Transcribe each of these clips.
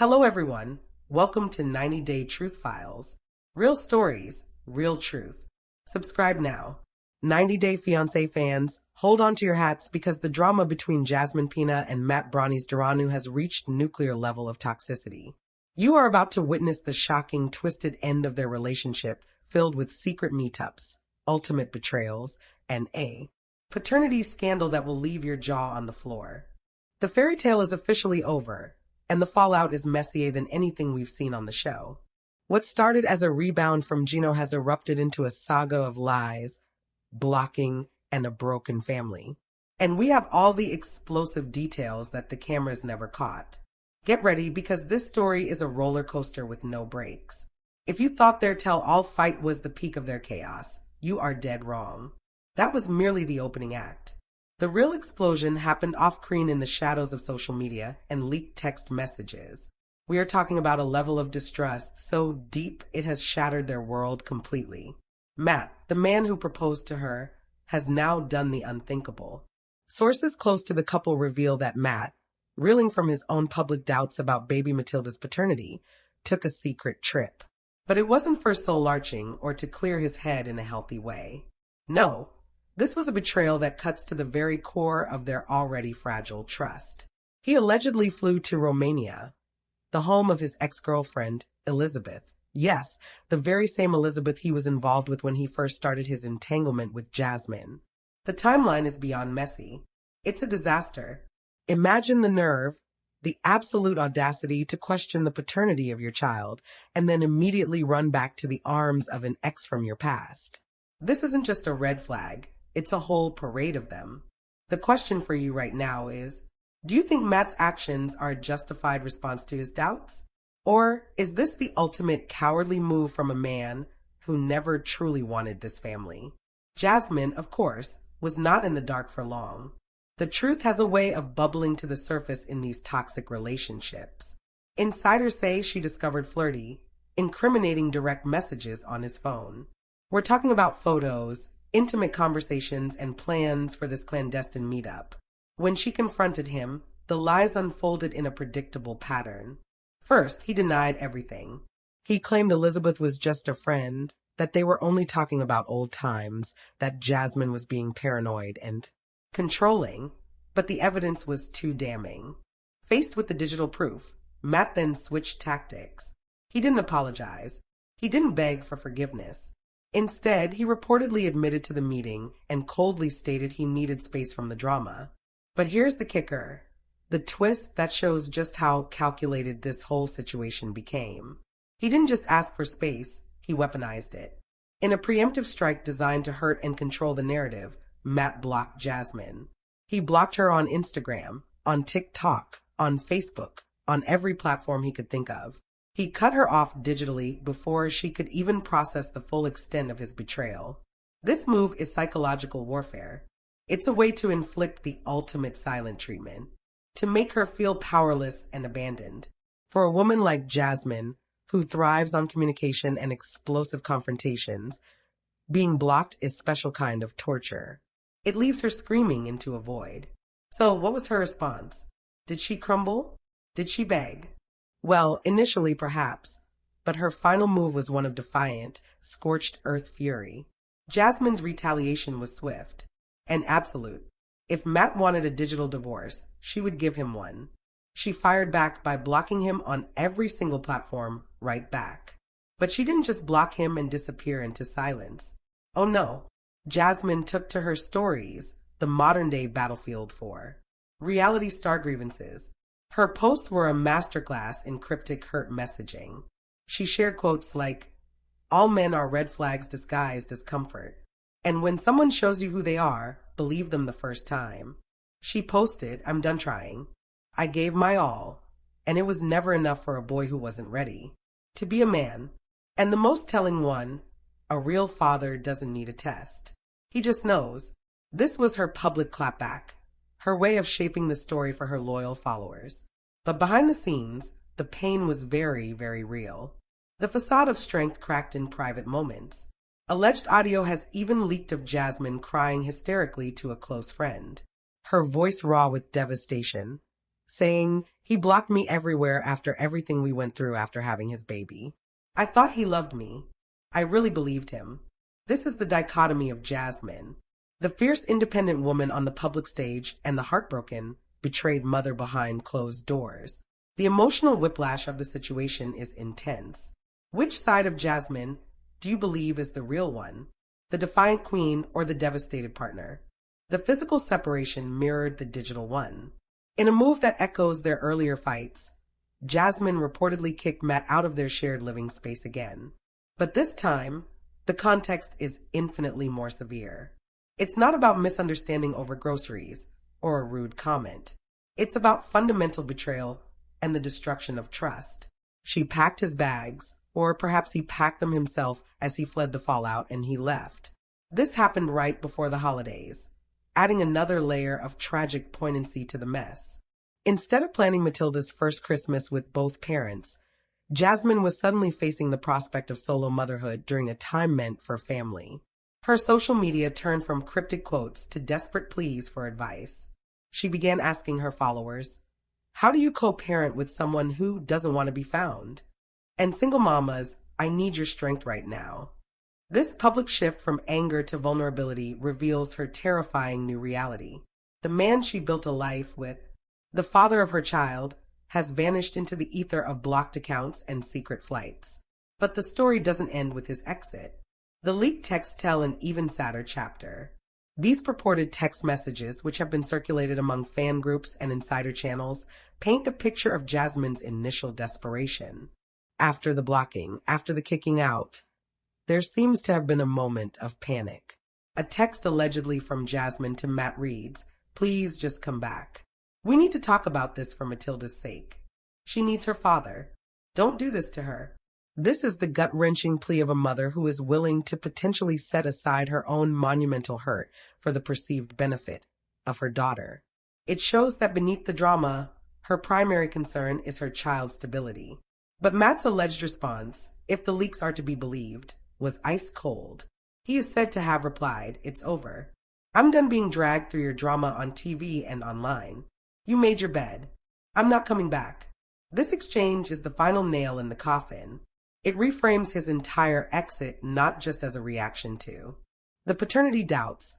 Hello, everyone. Welcome to 90 Day Truth Files. Real stories, real truth. Subscribe now. 90 Day Fiancé fans, hold on to your hats because the drama between Jasmine Pina and Matt Brownie's Duranu has reached nuclear level of toxicity. You are about to witness the shocking, twisted end of their relationship filled with secret meetups, ultimate betrayals, and a paternity scandal that will leave your jaw on the floor. The fairy tale is officially over, and the fallout is messier than anything we've seen on the show. What started as a rebound from Gino has erupted into a saga of lies, blocking, and a broken family. And we have all the explosive details that the cameras never caught. Get ready because this story is a roller coaster with no brakes. If you thought their tell-all fight was the peak of their chaos, you are dead wrong. That was merely the opening act. The real explosion happened off-screen in the shadows of social media and leaked text messages. We are talking about a level of distrust so deep it has shattered their world completely. Matt, the man who proposed to her, has now done the unthinkable. Sources close to the couple reveal that Matt, reeling from his own public doubts about baby Matilda's paternity, took a secret trip. But it wasn't for soul-arching or to clear his head in a healthy way. No, this was a betrayal that cuts to the very core of their already fragile trust. He allegedly flew to Romania, the home of his ex-girlfriend, Elizabeth. Yes, the very same Elizabeth he was involved with when he first started his entanglement with Jasmine. The timeline is beyond messy. It's a disaster. Imagine the nerve, the absolute audacity to question the paternity of your child and then immediately run back to the arms of an ex from your past. This isn't just a red flag, it's a whole parade of them. The question for you right now is, do you think Matt's actions are a justified response to his doubts? Or is this the ultimate cowardly move from a man who never truly wanted this family? Jasmine, of course, was not in the dark for long. The truth has a way of bubbling to the surface in these toxic relationships. Insiders say she discovered flirty, incriminating direct messages on his phone. We're talking about photos, intimate conversations, and plans for this clandestine meetup. When she confronted him, the lies unfolded in a predictable pattern. First, he denied everything. He claimed Elizabeth was just a friend, that they were only talking about old times, that Jasmine was being paranoid and controlling, but the evidence was too damning. Faced with the digital proof, Matt then switched tactics. He didn't apologize. He didn't beg for forgiveness. Instead, he reportedly admitted to the meeting and coldly stated he needed space from the drama. But here's the kicker, the twist that shows just how calculated this whole situation became. He didn't just ask for space, he weaponized it. In a preemptive strike designed to hurt and control the narrative, Matt blocked Jasmine. He blocked her on Instagram, on TikTok, on Facebook, on every platform he could think of. He cut her off digitally before she could even process the full extent of his betrayal. This move is psychological warfare. It's a way to inflict the ultimate silent treatment, to make her feel powerless and abandoned. For a woman like Jasmine, who thrives on communication and explosive confrontations, being blocked is a special kind of torture. It leaves her screaming into a void. So what was her response? Did she crumble? Did she beg? Well, initially perhaps, but her final move was one of defiant, scorched earth fury. Jasmine's retaliation was swift and absolute. If Matt wanted a digital divorce, she would give him one. She fired back by blocking him on every single platform right back. But she didn't just block him and disappear into silence. Oh no, Jasmine took to her stories, the modern-day battlefield for reality star grievances. Her posts were a masterclass in cryptic hurt messaging. She shared quotes like, "All men are red flags disguised as comfort. And when someone shows you who they are, believe them the first time." She posted, "I'm done trying. I gave my all, and it was never enough for a boy who wasn't ready to be a man." And the most telling one, a real father doesn't need a test. He just knows. This was her public clapback, her way of shaping the story for her loyal followers. But behind the scenes, the pain was very, very real. The facade of strength cracked in private moments. Alleged audio has even leaked of Jasmine crying hysterically to a close friend, her voice raw with devastation, saying he blocked me everywhere after everything we went through after having his baby. I thought he loved me. I really believed him. This is the dichotomy of Jasmine, the fierce independent woman on the public stage and the heartbroken, betrayed mother behind closed doors. The emotional whiplash of the situation is intense. Which side of Jasmine do you believe is the real one? The defiant queen or the devastated partner? The physical separation mirrored the digital one. In a move that echoes their earlier fights, Jasmine reportedly kicked Matt out of their shared living space again. But this time, the context is infinitely more severe. It's not about misunderstanding over groceries or a rude comment. It's about fundamental betrayal and the destruction of trust. She packed his bags, or perhaps he packed them himself as he fled the fallout and he left. This happened right before the holidays, adding another layer of tragic poignancy to the mess. Instead of planning Matilda's first Christmas with both parents, Jasmine was suddenly facing the prospect of solo motherhood during a time meant for family. Her social media turned from cryptic quotes to desperate pleas for advice. She began asking her followers, "How do you co-parent with someone who doesn't want to be found?" And single mamas, I need your strength right now. This public shift from anger to vulnerability reveals her terrifying new reality. The man she built a life with, the father of her child, has vanished into the ether of blocked accounts and secret flights. But the story doesn't end with his exit. The leaked texts tell an even sadder chapter. These purported text messages, which have been circulated among fan groups and insider channels, paint the picture of Jasmine's initial desperation. After the blocking, after the kicking out, there seems to have been a moment of panic. A text allegedly from Jasmine to Matt reads, "Please just come back. We need to talk about this for Matilda's sake. She needs her father. Don't do this to her." This is the gut-wrenching plea of a mother who is willing to potentially set aside her own monumental hurt for the perceived benefit of her daughter. It shows that beneath the drama, her primary concern is her child's stability. But Matt's alleged response, if the leaks are to be believed, was ice cold. He is said to have replied, "It's over. I'm done being dragged through your drama on TV and online. You made your bed. I'm not coming back." This exchange is the final nail in the coffin. It reframes his entire exit not just as a reaction to the paternity doubts,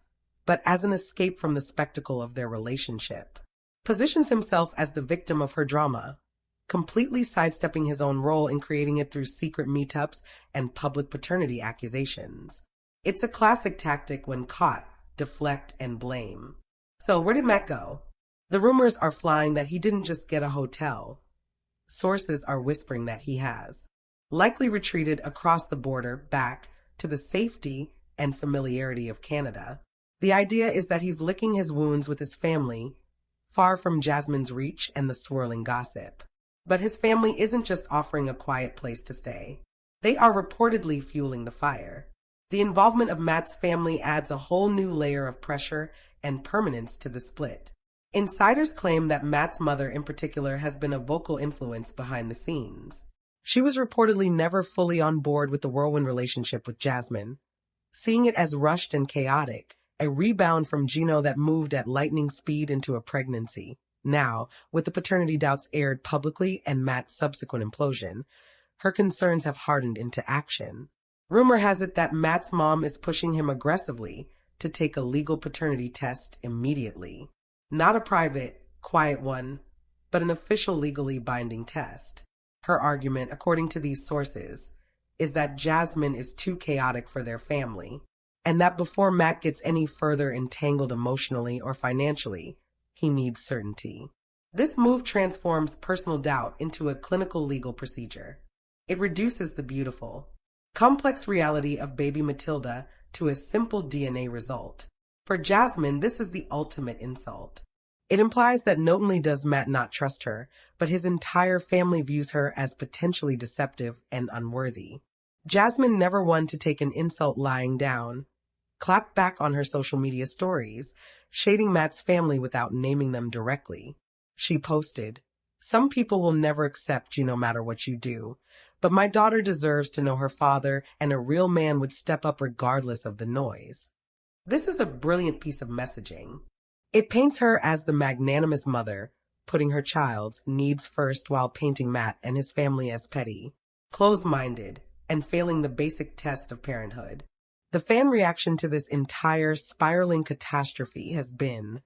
but as an escape from the spectacle of their relationship. Positions himself as the victim of her drama, completely sidestepping his own role in creating it through secret meetups and public paternity accusations. It's a classic tactic when caught, deflect and blame. So where did Matt go? The rumors are flying that he didn't just get a hotel. Sources are whispering that he has likely retreated across the border back to the safety and familiarity of Canada. The idea is that he's licking his wounds with his family, far from Jasmine's reach and the swirling gossip. But his family isn't just offering a quiet place to stay. They are reportedly fueling the fire. The involvement of Matt's family adds a whole new layer of pressure and permanence to the split. Insiders claim that Matt's mother in particular has been a vocal influence behind the scenes. She was reportedly never fully on board with the whirlwind relationship with Jasmine, seeing it as rushed and chaotic, a rebound from Gino that moved at lightning speed into a pregnancy. Now, with the paternity doubts aired publicly and Matt's subsequent implosion, her concerns have hardened into action. Rumor has it that Matt's mom is pushing him aggressively to take a legal paternity test immediately. Not a private, quiet one, but an official legally binding test. Her argument, according to these sources, is that Jasmine is too chaotic for their family, and that before Matt gets any further entangled emotionally or financially, he needs certainty. This move transforms personal doubt into a clinical legal procedure. It reduces the beautiful, complex reality of baby Matilda to a simple DNA result. For Jasmine, this is the ultimate insult. It implies that not only does Matt not trust her, but his entire family views her as potentially deceptive and unworthy. Jasmine, never one to take an insult lying down, clapped back on her social media stories, shading Matt's family without naming them directly. She posted, "Some people will never accept you no matter what you do, but my daughter deserves to know her father, and a real man would step up regardless of the noise." This is a brilliant piece of messaging. It paints her as the magnanimous mother putting her child's needs first while painting Matt and his family as petty, close-minded, and failing the basic test of parenthood. The fan reaction to this entire spiraling catastrophe has been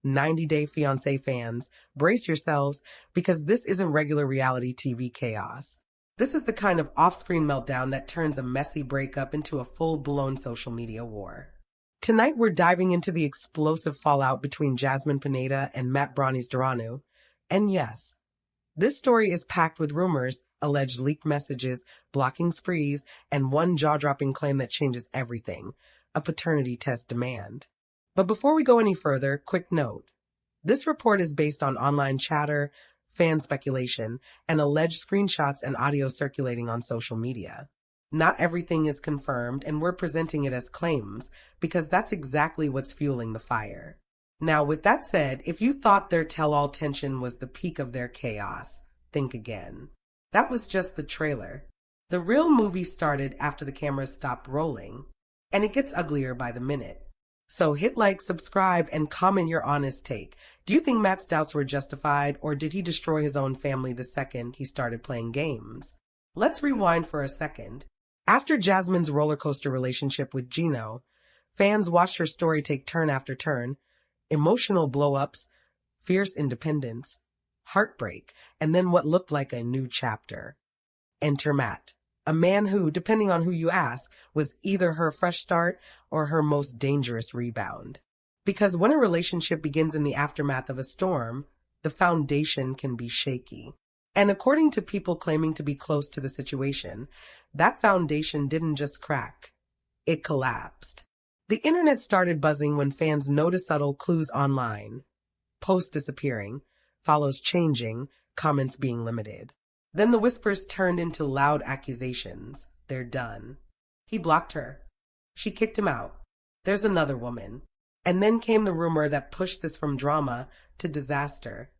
90 Day Fiancé fans, brace yourselves because this isn't regular reality TV chaos. This is the kind of off-screen meltdown that turns a messy breakup into a full-blown social media war. Tonight we're diving into the explosive fallout between Jasmine Pineda and Matt Brownie's Duranu. And yes, this story is packed with rumors, alleged leaked messages, blocking sprees, and one jaw-dropping claim that changes everything, a paternity test demand. But before we go any further, quick note. This report is based on online chatter, fan speculation, and alleged screenshots and audio circulating on social media. Not everything is confirmed, and we're presenting it as claims, because that's exactly what's fueling the fire. Now, with that said, if you thought their tell-all tension was the peak of their chaos, think again. That was just the trailer. The real movie started after the cameras stopped rolling, and it gets uglier by the minute. So hit like, subscribe, and comment your honest take. Do you think Matt's doubts were justified, or did he destroy his own family the second he started playing games? Let's rewind for a second. After Jasmine's roller coaster relationship with Gino, fans watched her story take turn after turn, emotional blow-ups, fierce independence, heartbreak, and then what looked like a new chapter. Enter Matt, a man who, depending on who you ask, was either her fresh start or her most dangerous rebound. Because when a relationship begins in the aftermath of a storm, the foundation can be shaky. And according to people claiming to be close to the situation, that foundation didn't just crack, it collapsed. The internet started buzzing when fans noticed subtle clues online. Posts disappearing, follows changing, comments being limited. Then the whispers turned into loud accusations. They're done. He blocked her. She kicked him out. There's another woman. And then came the rumor that pushed this from drama to disaster.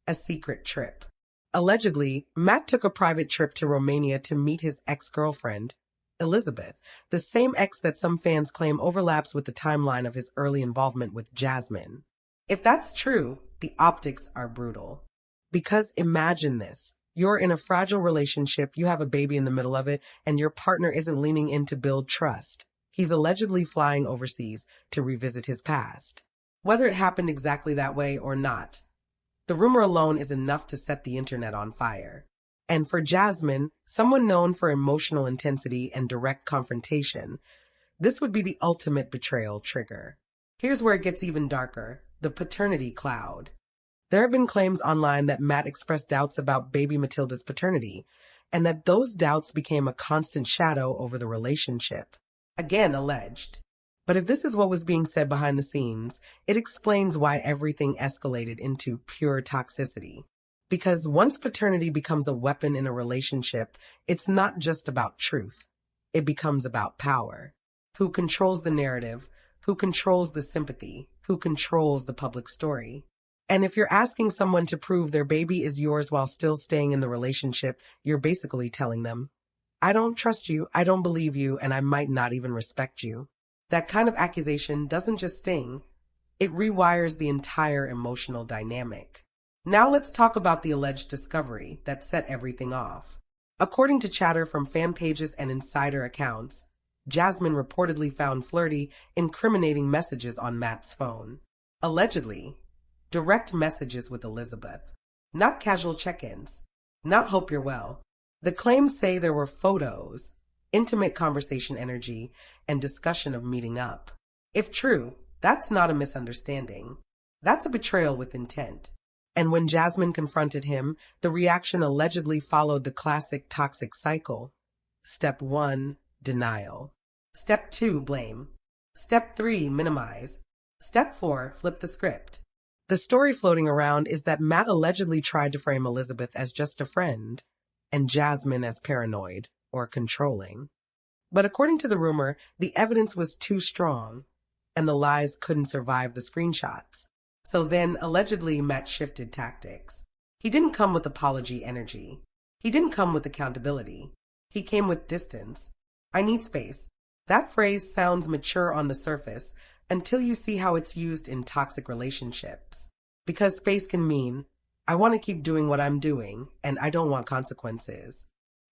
A secret trip. Allegedly, Matt took a private trip to Romania to meet his ex-girlfriend, Elizabeth, the same ex that some fans claim overlaps with the timeline of his early involvement with Jasmine. If that's true, the optics are brutal. Because imagine this. You're in a fragile relationship, you have a baby in the middle of it, and your partner isn't leaning in to build trust. He's allegedly flying overseas to revisit his past. Whether it happened exactly that way or not, the rumor alone is enough to set the internet on fire. And for Jasmine, someone known for emotional intensity and direct confrontation, this would be the ultimate betrayal trigger. Here's where it gets even darker, the paternity cloud. There have been claims online that Matt expressed doubts about baby Matilda's paternity, and that those doubts became a constant shadow over the relationship. Again, alleged. But if this is what was being said behind the scenes, it explains why everything escalated into pure toxicity. Because once paternity becomes a weapon in a relationship, it's not just about truth. It becomes about power. Who controls the narrative? Who controls the sympathy? Who controls the public story? And if you're asking someone to prove their baby is yours while still staying in the relationship, you're basically telling them, I don't trust you, I don't believe you, and I might not even respect you. That kind of accusation doesn't just sting, it rewires the entire emotional dynamic. Now let's talk about the alleged discovery that set everything off. According to chatter from fan pages and insider accounts, Jasmine reportedly found flirty, incriminating messages on Matt's phone. Allegedly, direct messages with Elizabeth. Not casual check-ins. Not hope you're well. The claims say there were photos, intimate conversation energy, and discussion of meeting up. If true, that's not a misunderstanding. That's a betrayal with intent. And when Jasmine confronted him, the reaction allegedly followed the classic toxic cycle. Step 1, denial. Step 2, blame. Step 3, minimize. Step 4, flip the script. The story floating around is that Matt allegedly tried to frame Elizabeth as just a friend, and Jasmine as paranoid or controlling. But according to the rumor, the evidence was too strong, and the lies couldn't survive the screenshots. So then, allegedly, Matt shifted tactics. He didn't come with apology energy. He didn't come with accountability. He came with distance. I need space. That phrase sounds mature on the surface until you see how it's used in toxic relationships. Because space can mean, I want to keep doing what I'm doing, and I don't want consequences.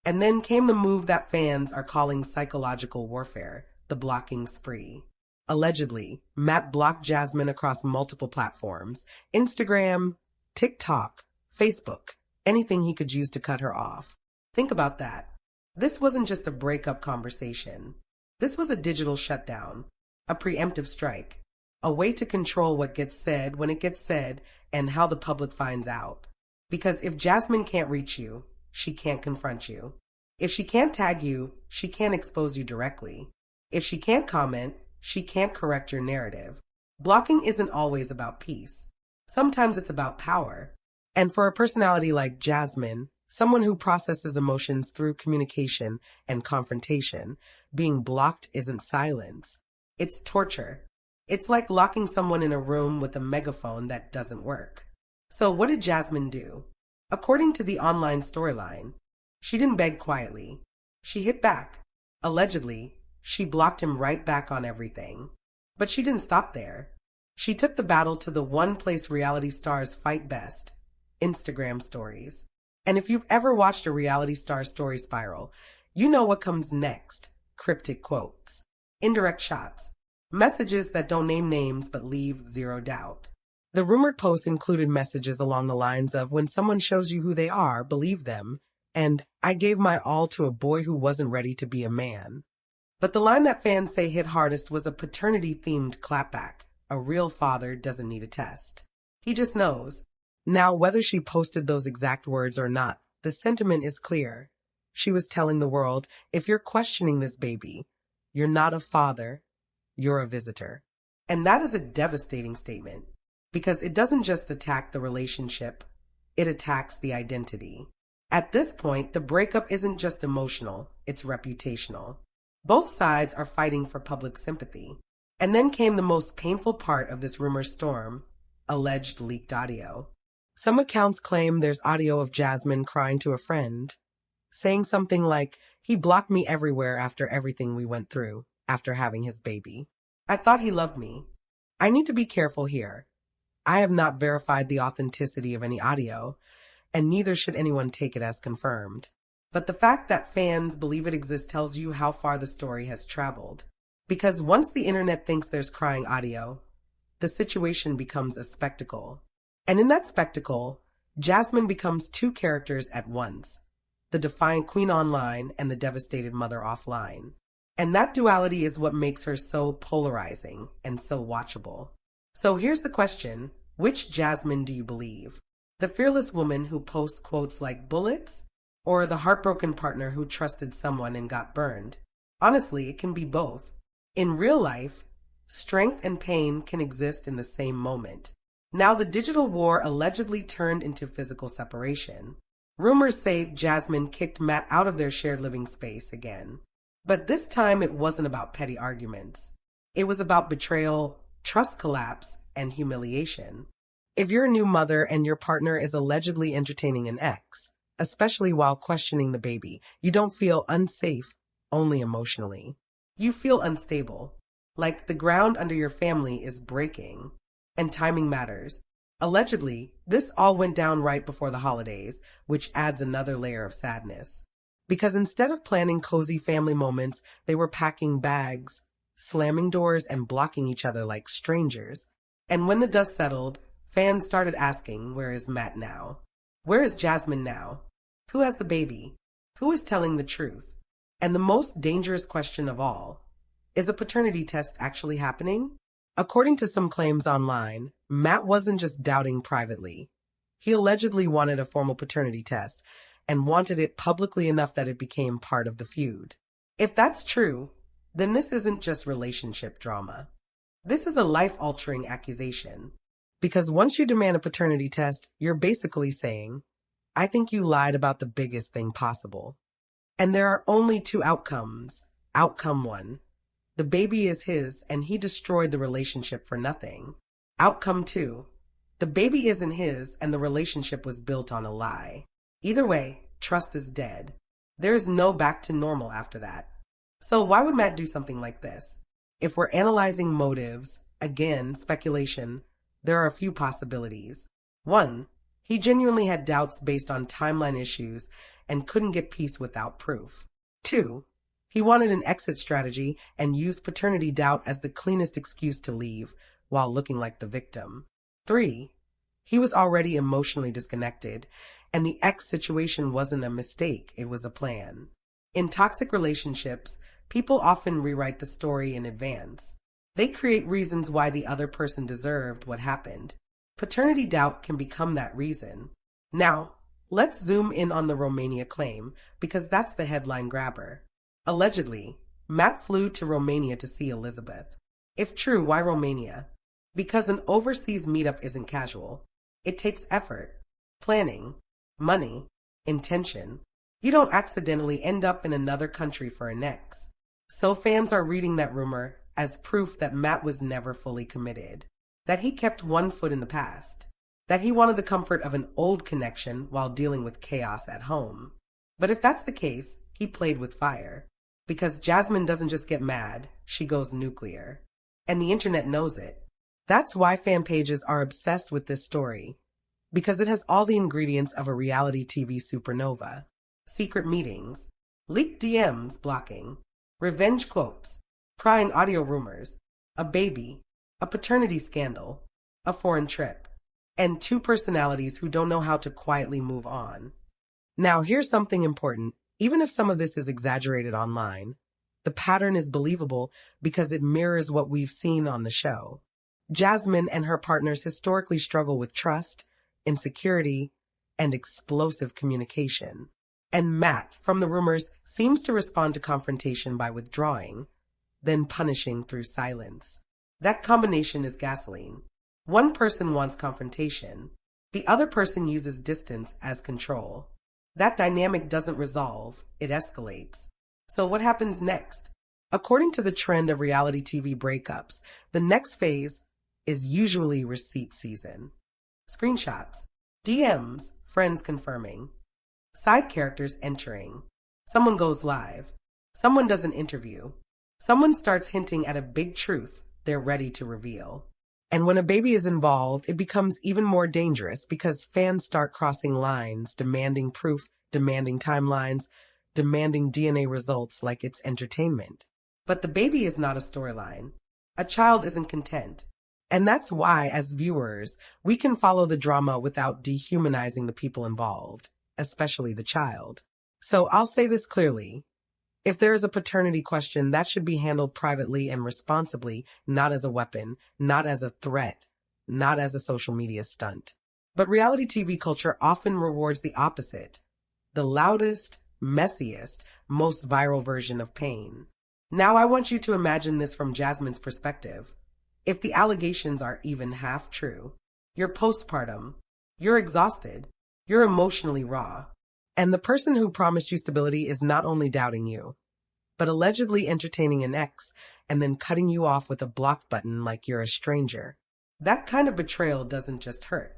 And then came the move that fans are calling psychological warfare, the blocking spree. Allegedly, Matt blocked Jasmine across multiple platforms: Instagram, TikTok, Facebook, anything he could use to cut her off. Think about that. This wasn't just a breakup conversation. This was a digital shutdown, a preemptive strike, a way to control what gets said when it gets said and how the public finds out. Because if Jasmine can't reach you, she can't confront you. If she can't tag you, she can't expose you directly. If she can't comment, she can't correct your narrative. Blocking isn't always about peace. Sometimes it's about power. And for a personality like Jasmine, someone who processes emotions through communication and confrontation, being blocked isn't silence. It's torture. It's like locking someone in a room with a megaphone that doesn't work. So what did Jasmine do? According to the online storyline, she didn't beg quietly. She hit back. Allegedly, she blocked him right back on everything. But she didn't stop there. She took the battle to the one place reality stars fight best: Instagram stories. And if you've ever watched a reality star story spiral, you know what comes next: cryptic quotes, indirect shots, messages that don't name names but leave zero doubt. The rumored posts included messages along the lines of, "When someone shows you who they are, believe them," and "I gave my all to a boy who wasn't ready to be a man." But the line that fans say hit hardest was a paternity-themed clapback. A real father doesn't need a test. He just knows. Now, whether she posted those exact words or not, the sentiment is clear. She was telling the world, if you're questioning this baby, you're not a father, you're a visitor. And that is a devastating statement, because it doesn't just attack the relationship, it attacks the identity. At this point, the breakup isn't just emotional, it's reputational. Both sides are fighting for public sympathy. And then came the most painful part of this rumor storm: alleged leaked audio. Some accounts claim there's audio of Jasmine crying to a friend, saying something like, "He blocked me everywhere after everything we went through, after having his baby. I thought he loved me." I need to be careful here. I have not verified the authenticity of any audio, and neither should anyone take it as confirmed. But the fact that fans believe it exists tells you how far the story has traveled. Because once the internet thinks there's crying audio, the situation becomes a spectacle. And in that spectacle, Jasmine becomes two characters at once: the defiant queen online and the devastated mother offline. And that duality is what makes her so polarizing and so watchable. So here's the question: which Jasmine do you believe? The fearless woman who posts quotes like bullets, or the heartbroken partner who trusted someone and got burned? Honestly, it can be both. In real life, strength and pain can exist in the same moment. Now, the digital war allegedly turned into physical separation. Rumors say Jasmine kicked Matt out of their shared living space again. But this time it wasn't about petty arguments. It was about betrayal, trust collapse, and humiliation. If you're a new mother and your partner is allegedly entertaining an ex, especially while questioning the baby, you don't feel unsafe only emotionally. You feel unstable, like the ground under your family is breaking. And timing matters. Allegedly, this all went down right before the holidays, which adds another layer of sadness. Because instead of planning cozy family moments, they were packing bags, slamming doors, and blocking each other like strangers. And when the dust settled, fans started asking, where is Matt now? Where is Jasmine now? Who has the baby? Who is telling the truth? And the most dangerous question of all, is a paternity test actually happening? According to some claims online, Matt wasn't just doubting privately. He allegedly wanted a formal paternity test and wanted it publicly enough that it became part of the feud. If that's true, then this isn't just relationship drama. This is a life-altering accusation. Because once you demand a paternity test, you're basically saying, I think you lied about the biggest thing possible. And there are only two outcomes. Outcome one: the baby is his and he destroyed the relationship for nothing. Outcome two: the baby isn't his and the relationship was built on a lie. Either way, trust is dead. There is no back to normal after that. So why would Matt do something like this? If we're analyzing motives, again, speculation, there are a few possibilities. One, He genuinely had doubts based on timeline issues and couldn't get peace without proof. 2. He wanted an exit strategy and used paternity doubt as the cleanest excuse to leave while looking like the victim. 3. He was already emotionally disconnected, and the ex situation wasn't a mistake, it was a plan. In toxic relationships, people often rewrite the story in advance. They create reasons why the other person deserved what happened. Paternity doubt can become that reason. Now, let's zoom in on the Romania claim, because that's the headline grabber. Allegedly, Matt flew to Romania to see Elizabeth. If true, why Romania? Because an overseas meetup isn't casual. It takes effort, planning, money, intention. You don't accidentally end up in another country for an ex. So fans are reading that rumor as proof that Matt was never fully committed, that he kept one foot in the past, that he wanted the comfort of an old connection while dealing with chaos at home. But if that's the case, he played with fire. Because Jasmine doesn't just get mad, she goes nuclear. And the internet knows it. That's why fan pages are obsessed with this story. Because it has all the ingredients of a reality TV supernova. Secret meetings, leaked DMs blocking, revenge quotes, prying audio rumors, a baby, a paternity scandal, a foreign trip, and 2 personalities who don't know how to quietly move on. Now, here's something important. Even if some of this is exaggerated online, the pattern is believable because it mirrors what we've seen on the show. Jasmine and her partners historically struggle with trust, insecurity, and explosive communication. And Matt, from the rumors, seems to respond to confrontation by withdrawing, then punishing through silence. That combination is gasoline. One person wants confrontation. The other person uses distance as control. That dynamic doesn't resolve, it escalates. So what happens next? According to the trend of reality TV breakups, the next phase is usually receipt season. Screenshots, DMs, friends confirming, side characters entering. Someone goes live. Someone does an interview. Someone starts hinting at a big truth they're ready to reveal. And when a baby is involved, it becomes even more dangerous because fans start crossing lines, demanding proof, demanding timelines, demanding DNA results like it's entertainment. But the baby is not a storyline. A child isn't content. And that's why, as viewers, we can follow the drama without dehumanizing the people involved, especially the child. So I'll say this clearly. If there is a paternity question, that should be handled privately and responsibly, not as a weapon, not as a threat, not as a social media stunt. But reality TV culture often rewards the opposite, the loudest, messiest, most viral version of pain. Now I want you to imagine this from Jasmine's perspective. If the allegations are even half true, you're postpartum, you're exhausted, you're emotionally raw. And the person who promised you stability is not only doubting you, but allegedly entertaining an ex and then cutting you off with a block button like you're a stranger. That kind of betrayal doesn't just hurt.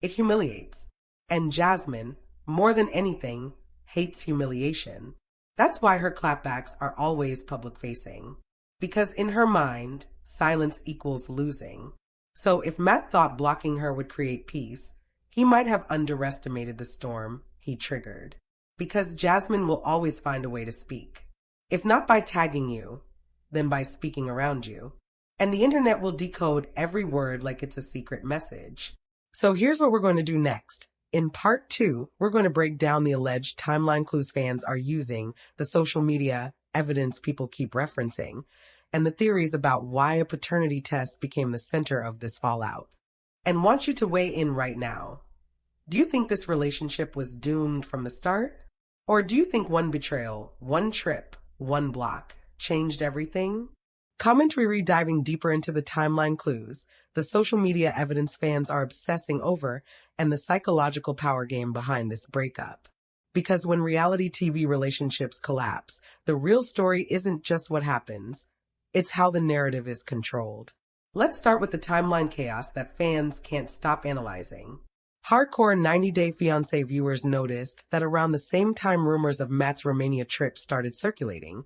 It humiliates. And Jasmine, more than anything, hates humiliation. That's why her clapbacks are always public-facing. Because in her mind, silence equals losing. So if Matt thought blocking her would create peace, he might have underestimated the storm he triggered. Because Jasmine will always find a way to speak. If not by tagging you, then by speaking around you. And the internet will decode every word like it's a secret message. So here's what we're going to do next. In part 2, we're going to break down the alleged timeline clues fans are using, the social media evidence people keep referencing, and the theories about why a paternity test became the center of this fallout. And want you to weigh in right now. Do you think this relationship was doomed from the start? Or do you think one betrayal, one trip, one block changed everything? Comment we read diving deeper into the timeline clues, the social media evidence fans are obsessing over, and the psychological power game behind this breakup. Because when reality TV relationships collapse, the real story isn't just what happens, it's how the narrative is controlled. Let's start with the timeline chaos that fans can't stop analyzing. Hardcore 90-Day Fiancé viewers noticed that around the same time rumors of Matt's Romania trip started circulating,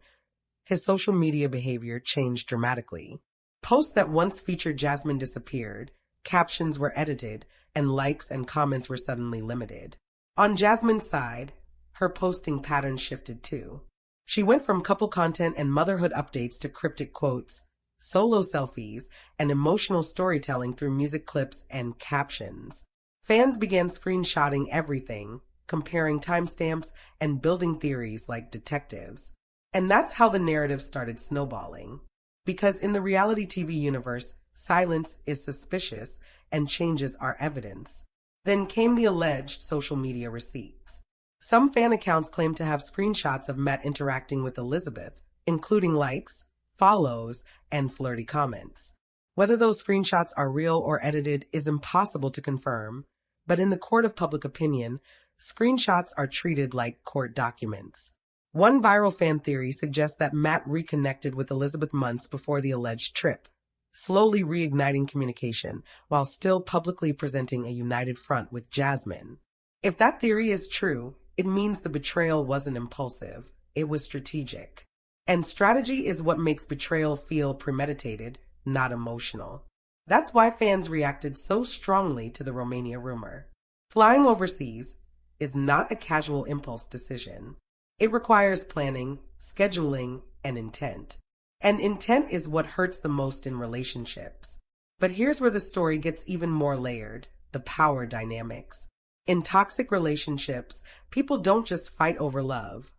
his social media behavior changed dramatically. Posts that once featured Jasmine disappeared, captions were edited, and likes and comments were suddenly limited. On Jasmine's side, her posting pattern shifted too. She went from couple content and motherhood updates to cryptic quotes, solo selfies, and emotional storytelling through music clips and captions. Fans began screenshotting everything, comparing timestamps, and building theories like detectives. And that's how the narrative started snowballing. Because in the reality TV universe, silence is suspicious and changes are evidence. Then came the alleged social media receipts. Some fan accounts claim to have screenshots of Matt interacting with Elizabeth, including likes, follows, and flirty comments. Whether those screenshots are real or edited is impossible to confirm, but in the court of public opinion, screenshots are treated like court documents. One viral fan theory suggests that Matt reconnected with Elizabeth months before the alleged trip, slowly reigniting communication while still publicly presenting a united front with Jasmine. If that theory is true, it means the betrayal wasn't impulsive, it was strategic. And strategy is what makes betrayal feel premeditated, not emotional. That's why fans reacted so strongly to the Romania rumor. Flying overseas is not a casual impulse decision. It requires planning, scheduling, and intent. And intent is what hurts the most in relationships. But here's where the story gets even more layered: the power dynamics. In toxic relationships, people don't just fight over love.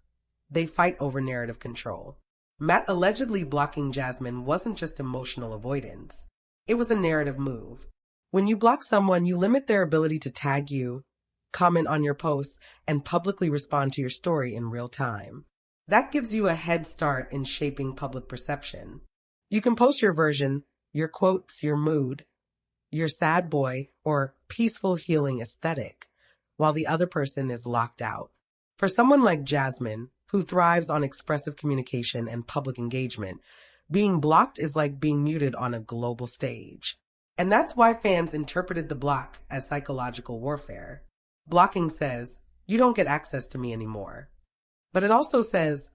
They fight over narrative control. Matt allegedly blocking Jasmine wasn't just emotional avoidance. It was a narrative move. When you block someone, you limit their ability to tag you, comment on your posts, and publicly respond to your story in real time. That gives you a head start in shaping public perception. You can post your version, your quotes, your mood, your sad boy, or peaceful healing aesthetic, while the other person is locked out. For someone like Jasmine, who thrives on expressive communication and public engagement, being blocked is like being muted on a global stage. And that's why fans interpreted the block as psychological warfare. Blocking says, you don't get access to me anymore. But it also says,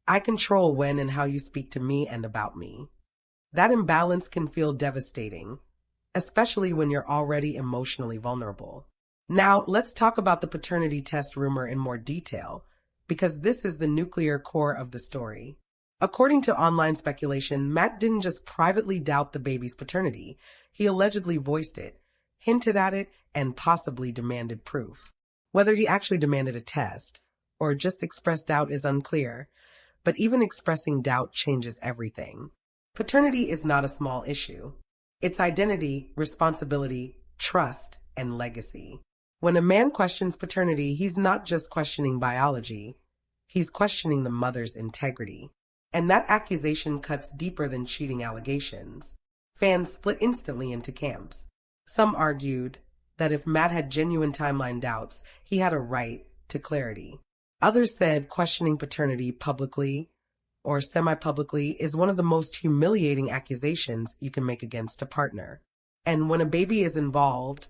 I control when and how you speak to me and about me. That imbalance can feel devastating, especially when you're already emotionally vulnerable. Now, let's talk about the paternity test rumor in more detail, because this is the nuclear core of the story. According to online speculation, Matt didn't just privately doubt the baby's paternity. He allegedly voiced it, hinted at it, and possibly demanded proof. Whether he actually demanded a test or just expressed doubt is unclear, but even expressing doubt changes everything. Paternity is not a small issue. It's identity, responsibility, trust, and legacy. When a man questions paternity, he's not just questioning biology, he's questioning the mother's integrity. And that accusation cuts deeper than cheating allegations. Fans split instantly into camps. Some argued that if Matt had genuine timeline doubts, he had a right to clarity. Others said questioning paternity publicly or semi-publicly is one of the most humiliating accusations you can make against a partner. And when a baby is involved,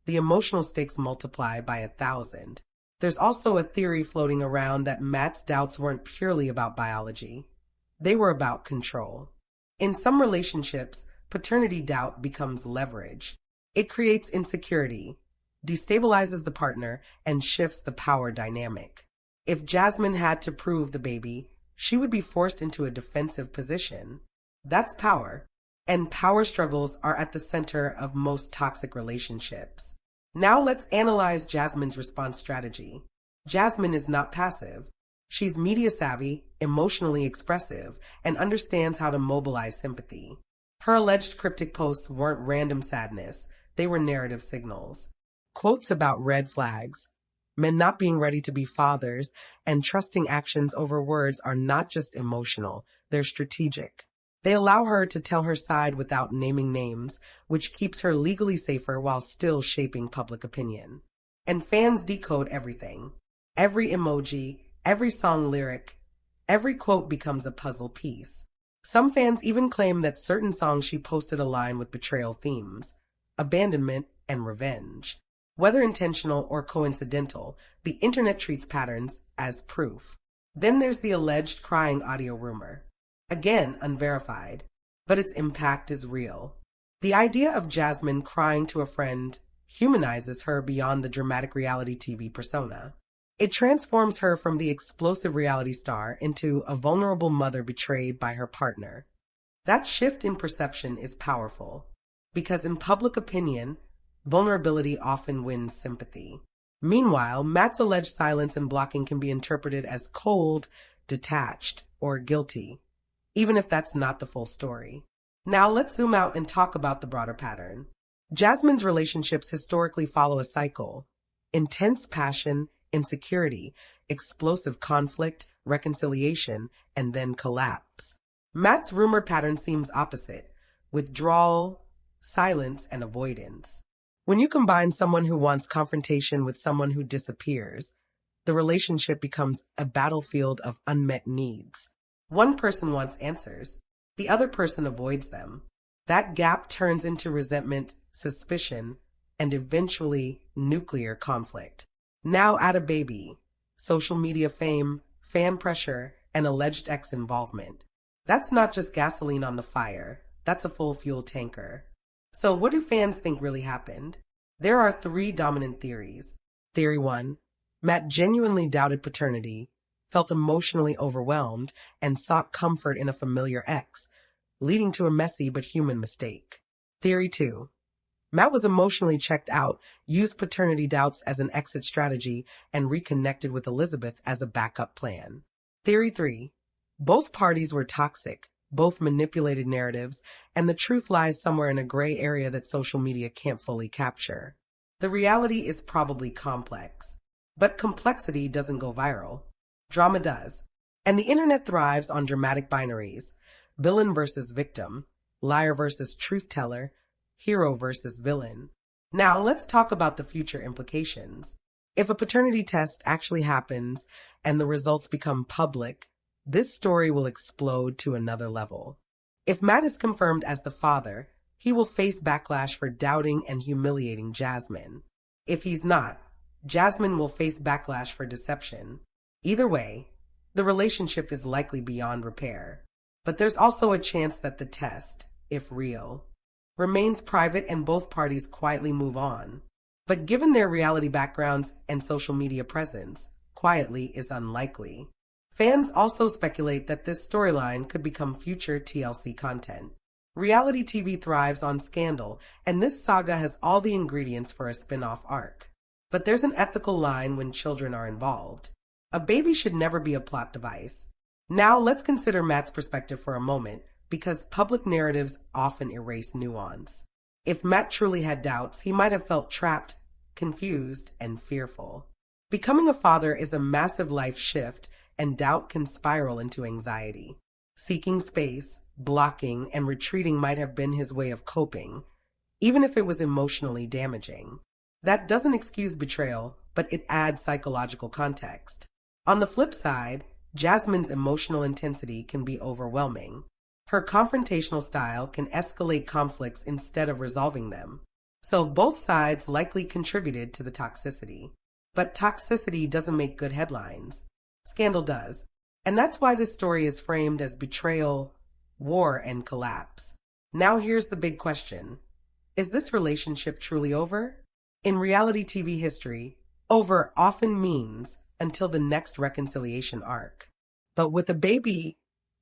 the emotional stakes multiply by 1,000. There's also a theory floating around that Matt's doubts weren't purely about biology. They were about control. In some relationships, paternity doubt becomes leverage. It creates insecurity, destabilizes the partner, and shifts the power dynamic. If Jasmine had to prove the baby, she would be forced into a defensive position. That's power. And power struggles are at the center of most toxic relationships. Now let's analyze Jasmine's response strategy. Jasmine is not passive. She's media savvy, emotionally expressive, and understands how to mobilize sympathy. Her alleged cryptic posts weren't random sadness, they were narrative signals. Quotes about red flags, men not being ready to be fathers, and trusting actions over words are not just emotional, they're strategic. They allow her to tell her side without naming names, which keeps her legally safer while still shaping public opinion. And fans decode everything. Every emoji, every song lyric, every quote becomes a puzzle piece. Some fans even claim that certain songs she posted align with betrayal themes, abandonment, and revenge. Whether intentional or coincidental, the internet treats patterns as proof. Then there's the alleged crying audio rumor. Again, unverified, but its impact is real. The idea of Jasmine crying to a friend humanizes her beyond the dramatic reality TV persona. It transforms her from the explosive reality star into a vulnerable mother betrayed by her partner. That shift in perception is powerful, because in public opinion, vulnerability often wins sympathy. Meanwhile, Matt's alleged silence and blocking can be interpreted as cold, detached, or guilty, even if that's not the full story. Now let's zoom out and talk about the broader pattern. Jasmine's relationships historically follow a cycle: intense passion, insecurity, explosive conflict, reconciliation, and then collapse. Matt's rumored pattern seems opposite: withdrawal, silence, and avoidance. When you combine someone who wants confrontation with someone who disappears, the relationship becomes a battlefield of unmet needs. One person wants answers, the other person avoids them. That gap turns into resentment, suspicion, and eventually nuclear conflict. Now add a baby, social media fame, fan pressure, and alleged ex involvement. That's not just gasoline on the fire, that's a full fuel tanker. So what do fans think really happened? There are three dominant theories. Theory 1, Matt genuinely doubted paternity, felt emotionally overwhelmed, and sought comfort in a familiar ex, leading to a messy but human mistake. Theory 2, Matt was emotionally checked out, used paternity doubts as an exit strategy, and reconnected with Elizabeth as a backup plan. Theory 3, both parties were toxic, both manipulated narratives, and the truth lies somewhere in a gray area that social media can't fully capture. The reality is probably complex, but complexity doesn't go viral. Drama does. And the internet thrives on dramatic binaries: villain versus victim, liar versus truth teller, hero versus villain. Now let's talk about the future implications. If a paternity test actually happens and the results become public, this story will explode to another level. If Matt is confirmed as the father, he will face backlash for doubting and humiliating Jasmine. If he's not, Jasmine will face backlash for deception. Either way, the relationship is likely beyond repair. But there's also a chance that the test, if real, remains private and both parties quietly move on. But given their reality backgrounds and social media presence, quietly is unlikely. Fans also speculate that this storyline could become future TLC content. Reality TV thrives on scandal, and this saga has all the ingredients for a spin-off arc. But there's an ethical line when children are involved. A baby should never be a plot device. Now let's consider Matt's perspective for a moment, because public narratives often erase nuance. If Matt truly had doubts, he might have felt trapped, confused, and fearful. Becoming a father is a massive life shift, and doubt can spiral into anxiety. Seeking space, blocking, and retreating might have been his way of coping, even if it was emotionally damaging. That doesn't excuse betrayal, but it adds psychological context. On the flip side, Jasmine's emotional intensity can be overwhelming. Her confrontational style can escalate conflicts instead of resolving them. So both sides likely contributed to the toxicity. But toxicity doesn't make good headlines. Scandal does. And that's why this story is framed as betrayal, war, and collapse. Now here's the big question. Is this relationship truly over? In reality TV history, over often means until the next reconciliation arc. But with a baby,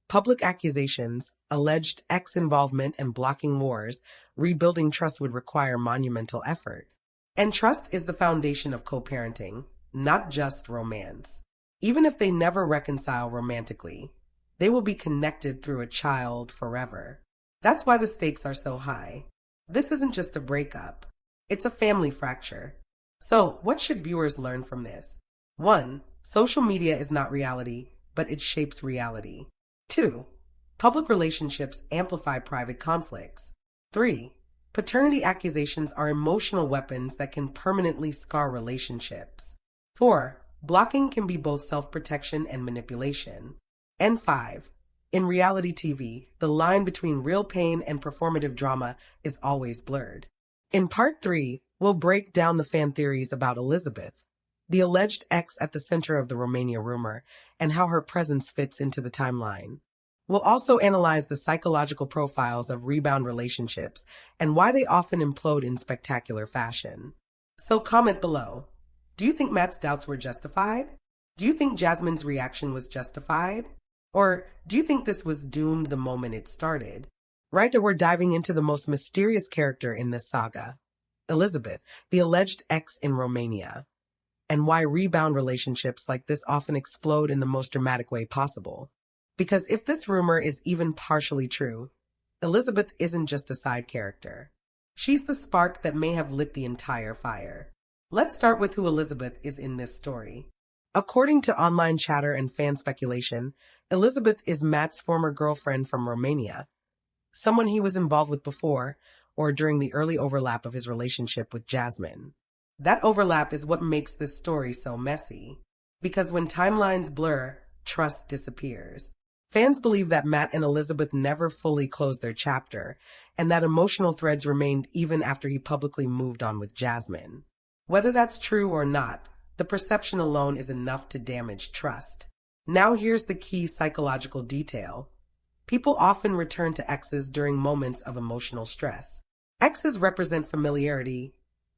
public accusations, alleged ex-involvement, and blocking wars, rebuilding trust would require monumental effort. And trust is the foundation of co-parenting, not just romance. Even if they never reconcile romantically, they will be connected through a child forever. That's why the stakes are so high. This isn't just a breakup. It's a family fracture. So, what should viewers learn from this? 1. Social media is not reality, but it shapes reality. 2. Public relationships amplify private conflicts. 3. Paternity accusations are emotional weapons that can permanently scar relationships. 4. Blocking can be both self-protection and manipulation. And 5. In reality TV, the line between real pain and performative drama is always blurred. In part 3, we'll break down the fan theories about Elizabeth, the alleged ex at the center of the Romania rumor, and how her presence fits into the timeline. We'll also analyze the psychological profiles of rebound relationships and why they often implode in spectacular fashion. So comment below. Do you think Matt's doubts were justified? Do you think Jasmine's reaction was justified? Or do you think this was doomed the moment it started? Right, we're diving into the most mysterious character in this saga, Elizabeth, the alleged ex in Romania, and why rebound relationships like this often explode in the most dramatic way possible. Because if this rumor is even partially true, Elizabeth isn't just a side character. She's the spark that may have lit the entire fire. Let's start with who Elizabeth is in this story. According to online chatter and fan speculation, Elizabeth is Matt's former girlfriend from Romania, someone he was involved with before or during the early overlap of his relationship with Jasmine. That overlap is what makes this story so messy, because when timelines blur, trust disappears. Fans believe that Matt and Elizabeth never fully closed their chapter, and that emotional threads remained even after he publicly moved on with Jasmine. Whether that's true or not, the perception alone is enough to damage trust. Now here's the key psychological detail. People often return to exes during moments of emotional stress. Exes represent familiarity,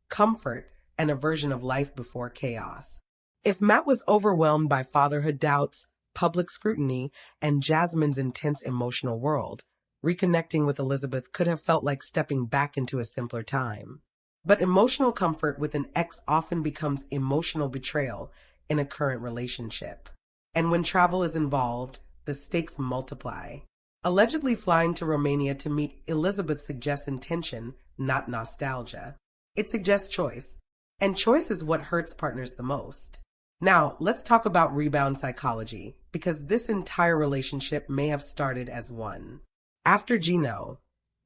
comfort, and a version of life before chaos. If Matt was overwhelmed by fatherhood doubts, public scrutiny, and Jasmine's intense emotional world, reconnecting with Elizabeth could have felt like stepping back into a simpler time. But emotional comfort with an ex often becomes emotional betrayal in a current relationship. And when travel is involved, the stakes multiply. Allegedly flying to Romania to meet Elizabeth suggests intention, not nostalgia. It suggests choice. And choice is what hurts partners the most. Now, let's talk about rebound psychology, because this entire relationship may have started as one. After Gino,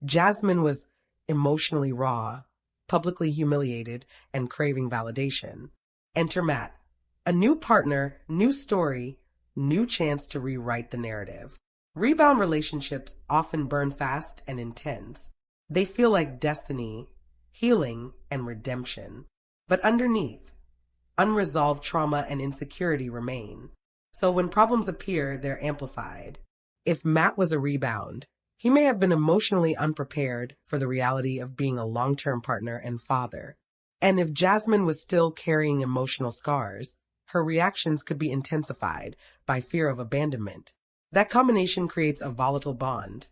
Jasmine was emotionally raw, publicly humiliated, and craving validation. Enter Matt, a new partner, new story, new chance to rewrite the narrative. Rebound relationships often burn fast and intense. They feel like destiny, healing, and redemption. But underneath, unresolved trauma and insecurity remain. So when problems appear, they're amplified. If Matt was a rebound, he may have been emotionally unprepared for the reality of being a long-term partner and father. And if Jasmine was still carrying emotional scars, her reactions could be intensified by fear of abandonment. That combination creates a volatile bond.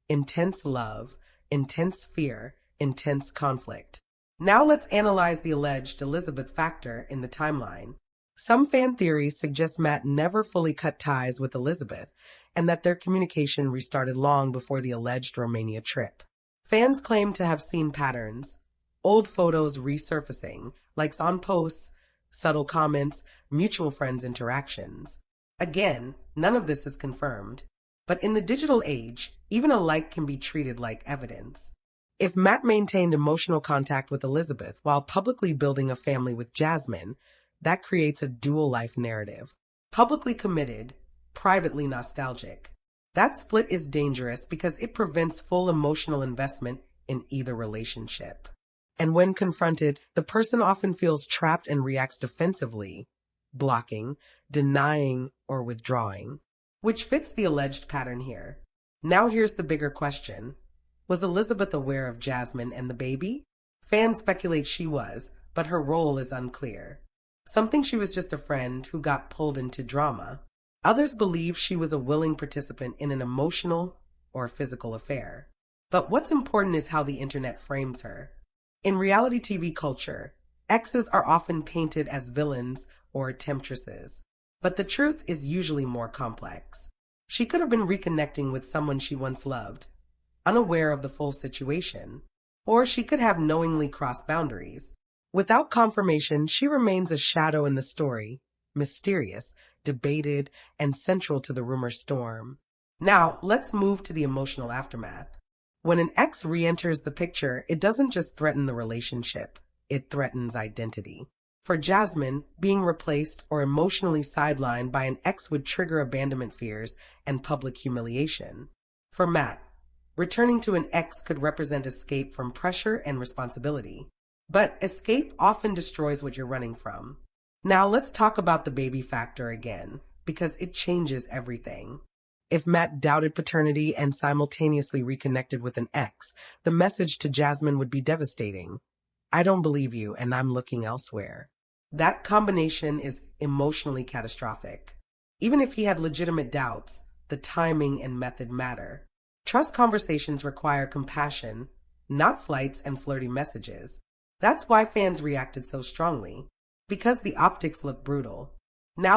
Intense love, intense fear, intense conflict. Now let's analyze the alleged Elizabeth factor in the timeline. Some fan theories suggest Matt never fully cut ties with Elizabeth and that their communication restarted long before the alleged Romania trip. Fans claim to have seen patterns, old photos resurfacing, likes on posts, subtle comments, mutual friends' interactions. Again, none of this is confirmed. But in the digital age, even a like can be treated like evidence. If Matt maintained emotional contact with Elizabeth while publicly building a family with Jasmine, that creates a dual life narrative. Publicly committed, privately nostalgic. That split is dangerous because it prevents full emotional investment in either relationship. And when confronted, the person often feels trapped and reacts defensively, blocking, denying, or withdrawing, which fits the alleged pattern here. Now here's the bigger question. Was Elizabeth aware of Jasmine and the baby? Fans speculate she was, but her role is unclear. Some think she was just a friend who got pulled into drama. Others believe she was a willing participant in an emotional or physical affair. But what's important is how the internet frames her. In reality TV culture, exes are often painted as villains or temptresses. But the truth is usually more complex. She could have been reconnecting with someone she once loved, unaware of the full situation, or she could have knowingly crossed boundaries. Without confirmation, she remains a shadow in the story, mysterious, debated, and central to the rumor storm. Now, let's move to the emotional aftermath. When an ex re-enters the picture, it doesn't just threaten the relationship, it threatens identity. For Jasmine, being replaced or emotionally sidelined by an ex would trigger abandonment fears and public humiliation. For Matt, returning to an ex could represent escape from pressure and responsibility. But escape often destroys what you're running from. Now let's talk about the baby factor again, because it changes everything. If Matt doubted paternity and simultaneously reconnected with an ex, the message to Jasmine would be devastating. I don't believe you and I'm looking elsewhere. That combination is emotionally catastrophic. Even if he had legitimate doubts, the timing and method matter. Trust conversations require compassion, not flights and flirty messages. That's why fans reacted so strongly, because the optics look brutal. Now